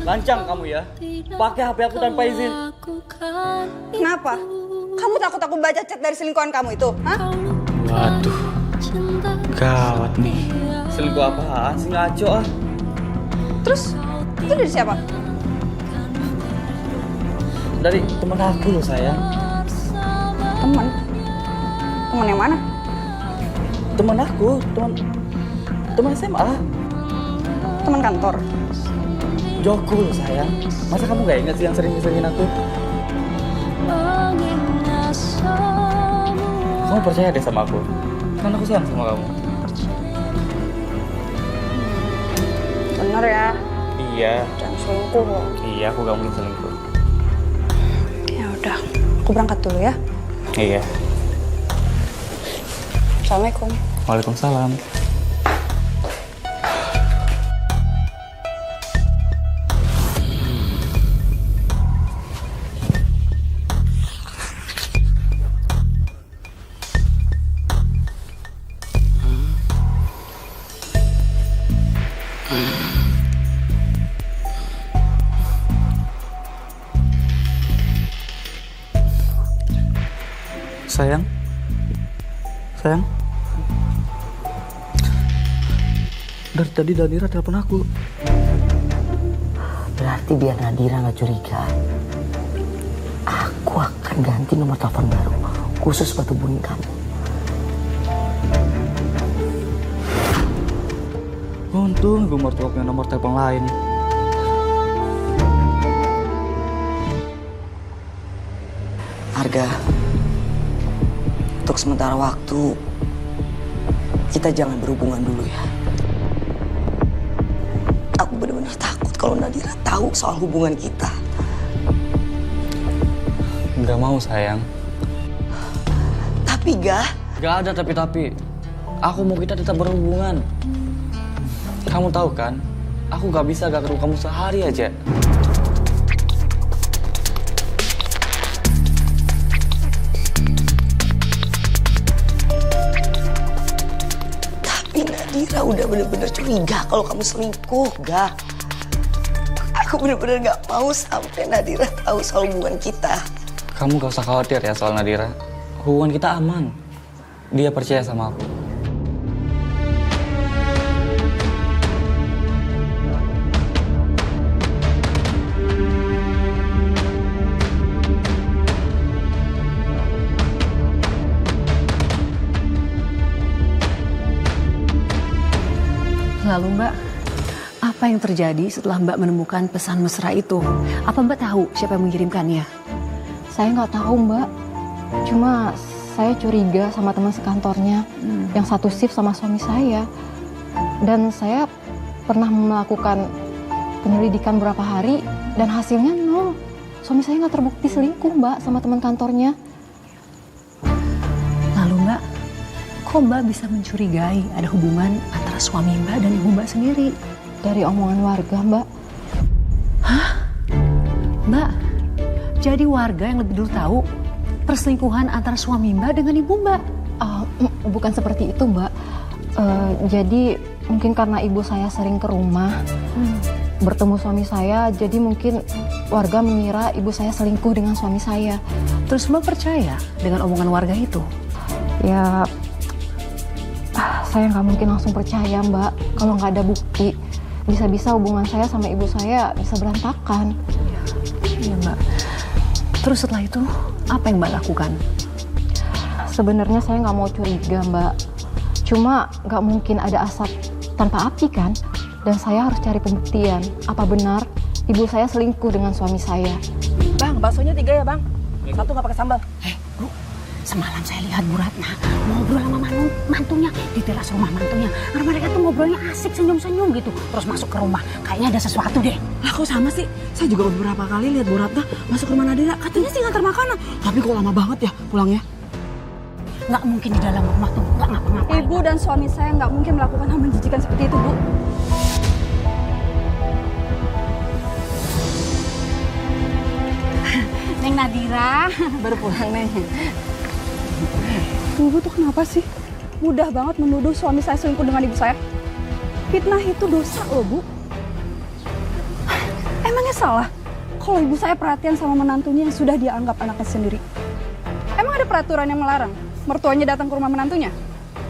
Lancang kamu ya. Pakai HP aku tanpa izin. Kenapa? Kamu takut aku baca chat dari selingkuhan kamu itu? Hah? Waduh. Gawat nih. Selingkuh apaan sih, ngaco ah. Terus itu dari siapa? Dari temen aku loh sayang. Teman. Teman yang mana? Temen aku, teman SMA. Teman kantor. Joko loh sayang. Masa kamu gak ingat sih yang sering ngeselin aku? Kamu percaya deh sama aku. Kan aku sayang sama kamu. Bener ya. Iya. Jangan selingkuh loh. Iya, aku gak mungkin selingkuh. Ya udah, aku berangkat dulu ya. Iya. Assalamualaikum. Waalaikumsalam. Sayang. Sayang. Dari tadi Nadira telepon aku. Berarti biar Nadira nggak curiga, aku akan ganti nomor telepon baru khusus buat hubungin kamu. Untung gue mertuanya nomor telepon lain. Harga, untuk sementara waktu kita jangan berhubungan dulu ya. Aku benar-benar takut kalau Nadira tahu soal hubungan kita. Nggak mau sayang. Tapi Gah, Nggak ada tapi. Aku mau kita tetap berhubungan. Kamu tahu kan, aku nggak bisa gak ketemu kamu sehari aja. tapi Nadira udah benar-benar curiga kalau kamu selingkuh, Gah. Aku benar-benar nggak mau sampai Nadira tahu soal hubungan kita. Kamu gak usah khawatir ya soal Nadira. Hubungan kita aman. Dia percaya sama aku. Lalu Mbak, apa yang terjadi setelah Mbak menemukan pesan mesra itu? Apa Mbak tahu siapa yang mengirimkannya? Saya nggak tahu Mbak, cuma saya curiga sama teman sekantornya yang satu shift sama suami saya. Dan saya pernah melakukan penyelidikan beberapa hari dan hasilnya nol. Suami saya nggak terbukti selingkuh Mbak sama teman kantornya. Lalu Mbak, kok Mbak bisa mencurigai ada hubungan antara suami Mbak dan ibu Mbak sendiri? Dari omongan warga Mbak. Hah? Mbak, jadi warga yang lebih dulu tahu perselingkuhan antara suami Mbak dengan ibu Mbak? Bukan seperti itu Mbak. Jadi mungkin karena ibu saya sering ke rumah bertemu suami saya, jadi mungkin warga mengira ibu saya selingkuh dengan suami saya. Terus Mbak percaya dengan omongan warga itu? Ya, saya nggak mungkin langsung percaya Mbak kalau nggak ada bukti. Bisa-bisa hubungan saya sama ibu saya bisa berantakan. Iya Mbak. Terus setelah itu apa yang Mbak lakukan? Sebenarnya saya nggak mau curiga Mbak. Cuma nggak mungkin ada asap tanpa api kan? Dan saya harus cari pembuktian. Apa benar ibu saya selingkuh dengan suami saya? Bang, baksonya 3 ya bang. Satu nggak pakai sambal. Bu, semalam saya lihat Bu Ratna ngobrol sama mantunya di teras rumah mantunya. Karena mereka tuh ngobrolnya asik, senyum-senyum gitu. Terus masuk ke rumah, kayaknya ada sesuatu deh. Lah kok sama sih? Saya juga beberapa kali lihat Bu Ratna masuk ke rumah Nadira. Katanya sih ngantar makanan. Tapi kok lama banget ya pulangnya? Nggak mungkin di dalam rumah tuh nggak ngapa-ngapain. Ibu dan suami saya nggak mungkin melakukan hal menjijikan seperti itu, Bu. Neng Nadira, Baru pulang, Neng. Ibu tuh kenapa sih? Mudah banget menuduh suami saya selingkuh dengan ibu saya. Fitnah itu dosa loh, Bu. Emangnya salah kalau ibu saya perhatian sama menantunya yang sudah dia anggap anaknya sendiri? Emang ada peraturan yang melarang mertuanya datang ke rumah menantunya?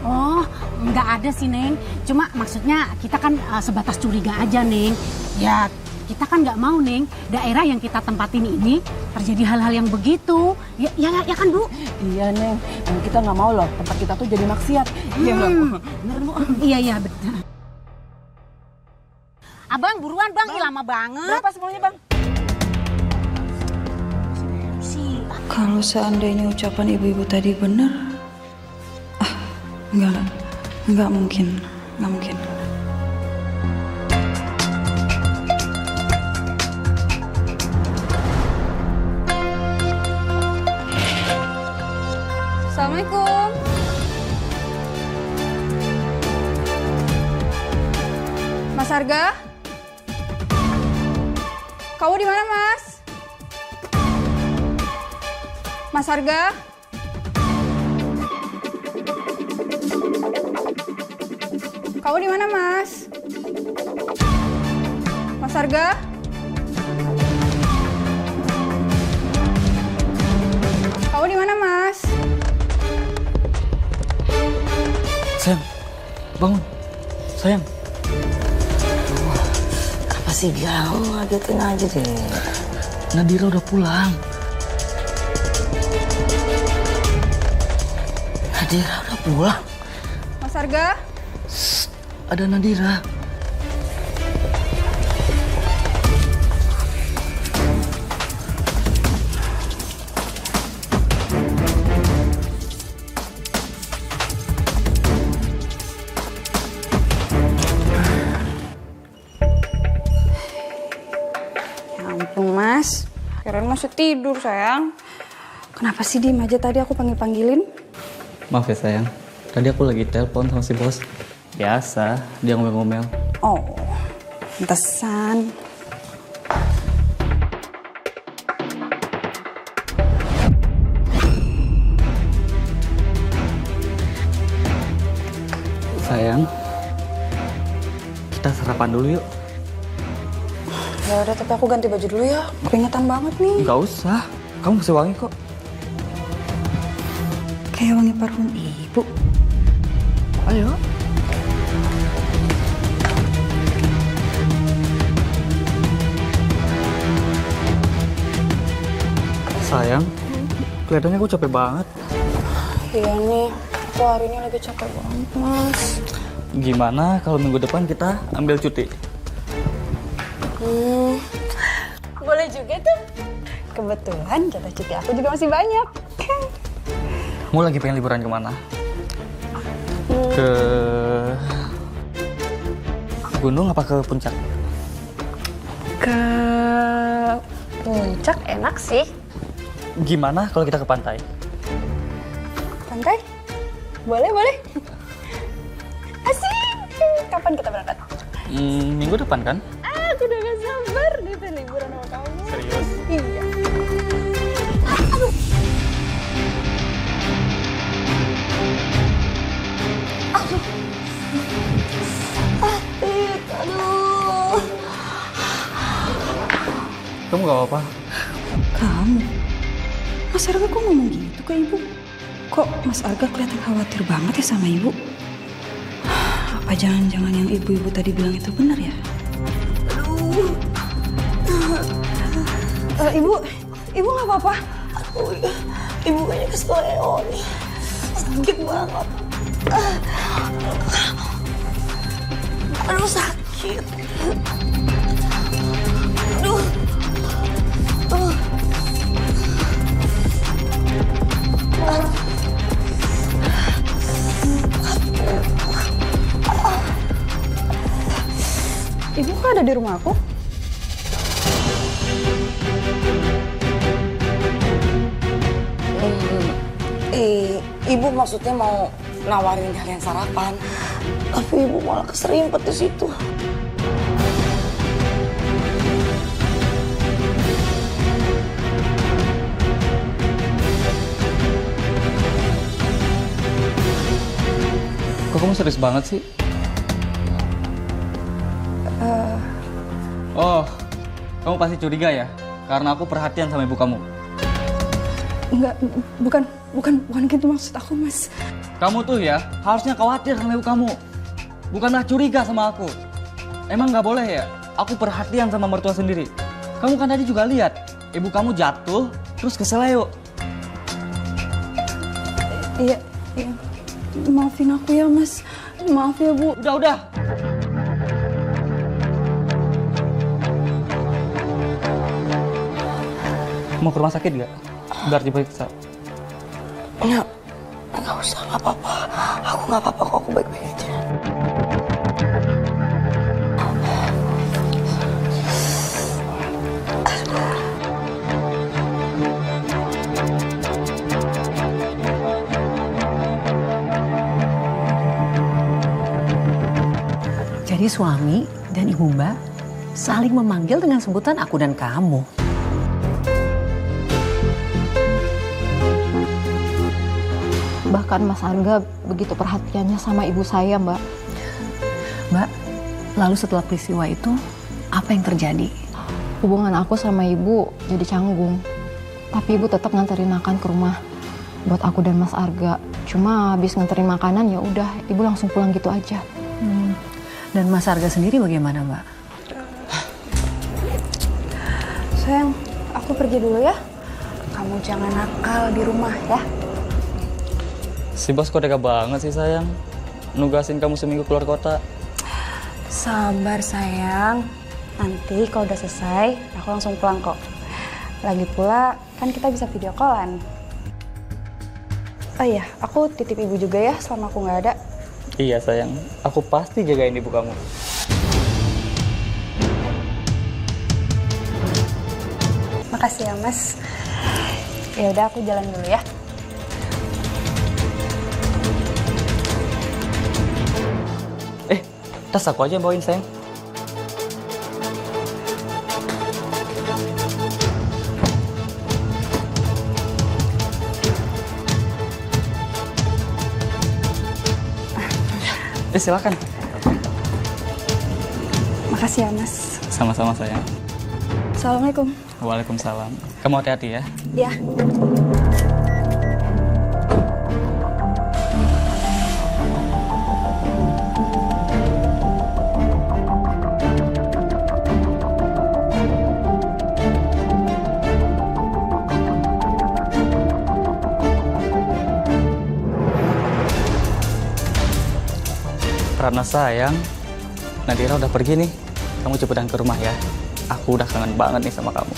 Oh, nggak ada sih, Neng. Cuma maksudnya kita kan sebatas curiga aja, Neng. Ya, kita kan nggak mau, Neng, daerah yang kita tempatin ini terjadi hal-hal yang begitu. Ya kan, Bu? Iya, Neng. Kita nggak mau loh tempat kita tuh jadi maksiat. Iya nggak, Bu? Bener, Bu? Iya, betul. Abang, buruan, Bang. Ih, lama banget. Berapa semuanya, Bang? Kalau seandainya ucapan ibu-ibu tadi benar, enggak mungkin. Assalamualaikum. Mas Arga? Kamu di mana, Mas? Mas Arga? Kamu di mana, Mas? Mas Arga? Kamu di mana, Mas? Sayang, bangun. Sayang. Apa sih dia? Ngagetin aja deh. Nadira udah pulang. Nadira udah pulang. Mas Arga? Ada Nadira. Ya ampun, Mas. Kirain masih tidur, sayang. Kenapa sih diem aja tadi aku panggil-panggilin? Maaf ya sayang. Tadi aku lagi telepon sama si bos. Biasa, dia ngomel-ngomel. Oh, pantesan. Sayang, kita sarapan dulu yuk. Ya udah, tapi aku ganti baju dulu ya. Keringetan banget nih. Nggak usah, kamu masih wangi kok. Kayak wangi parfum ibu. Ayo. Sayang, kelihatannya aku capek banget. Iya nih, aku hari ini lagi capek banget, Mas. Gimana kalau minggu depan kita ambil cuti? Boleh juga tuh. Kebetulan jatah cuti aku juga masih banyak. Mau lagi pengen liburan kemana? Ke gunung apa ke puncak? Ke puncak enak sih. Gimana kalau kita ke pantai? Pantai? Boleh. Asik. Kapan kita berangkat? Minggu depan kan? Aku udah gak sabar nih liburan sama kamu. Serius? Iya. Aduh. Kamu gak apa-apa? Kamu? Mas Arga kok ngomong gitu ke ibu? Kok Mas Arga kelihatan khawatir banget ya sama ibu? Apa jangan-jangan yang ibu-ibu tadi bilang itu benar ya? Ibu nggak apa-apa? Aduh, ibu kayaknya kesleo nih. Sakit banget. Aduh, sakit. Aduh. Ibu kok ada di rumah aku? Ibu maksudnya mau nawarin kalian sarapan, tapi ibu malah keserimpet di situ. Kok kamu serius banget sih? Oh, Kamu pasti curiga ya? Karena aku perhatian sama ibu kamu. Enggak, bukan gitu maksud aku, Mas. Kamu tuh ya harusnya khawatir sama ibu kamu. Bukanlah curiga sama aku. Emang nggak boleh ya? Aku perhatian sama mertua sendiri. Kamu kan tadi juga lihat, ibu kamu jatuh terus keseleo. Iya. Maafin aku ya, Mas. Maaf ya, Bu. Udah. Mau ke rumah sakit nggak? Biar diperiksa. Nggak usah, nggak apa-apa. Aku nggak apa-apa kok, aku baik-baik aja. Jadi suami dan ibu Mbak saling memanggil dengan sebutan aku dan kamu. Bahkan Mas Arga begitu perhatiannya sama ibu saya, Mbak. Mbak, lalu setelah peristiwa itu apa yang terjadi? Hubungan aku sama ibu jadi canggung. Tapi ibu tetap nganterin makan ke rumah buat aku dan Mas Arga. Cuma habis nganterin makanan ya udah, ibu langsung pulang gitu aja. Dan Mas Arga sendiri bagaimana, Mbak? Sayang, aku pergi dulu ya. Kamu jangan nakal di rumah ya. Si bos kok tega banget sih sayang. Nugasin kamu seminggu keluar kota. Sabar sayang. Nanti kalau udah selesai, aku langsung pulang kok. Lagi pula, kan kita bisa video callan. Oh iya, aku titip ibu juga ya selama aku nggak ada. Iya sayang, aku pasti jagain ibu kamu. Makasih ya, Mas. Ya udah, aku jalan dulu ya. Tas aku aja yang bawain sayang. Silakan. Makasih ya, Mas. Sama-sama sayang. Assalamualaikum. Waalaikumsalam. Kamu hati-hati ya. Ya. Karena sayang, Nadira udah pergi nih. Kamu cepetan ke rumah ya. Aku udah kangen banget nih sama kamu.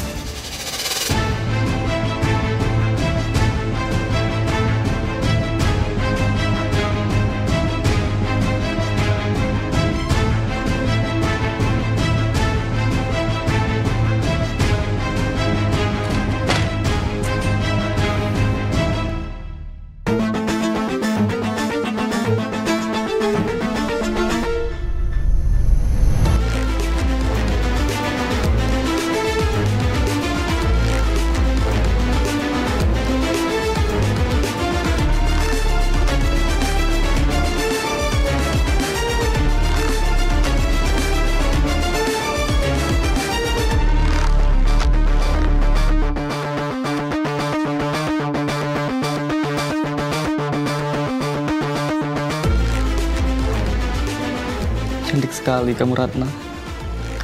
Cantik sekali kamu, Ratna.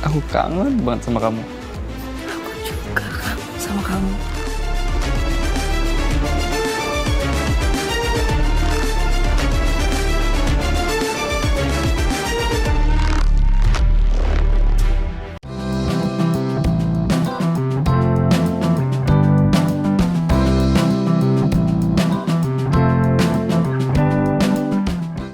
Aku kangen banget sama kamu. Aku juga kangen sama kamu.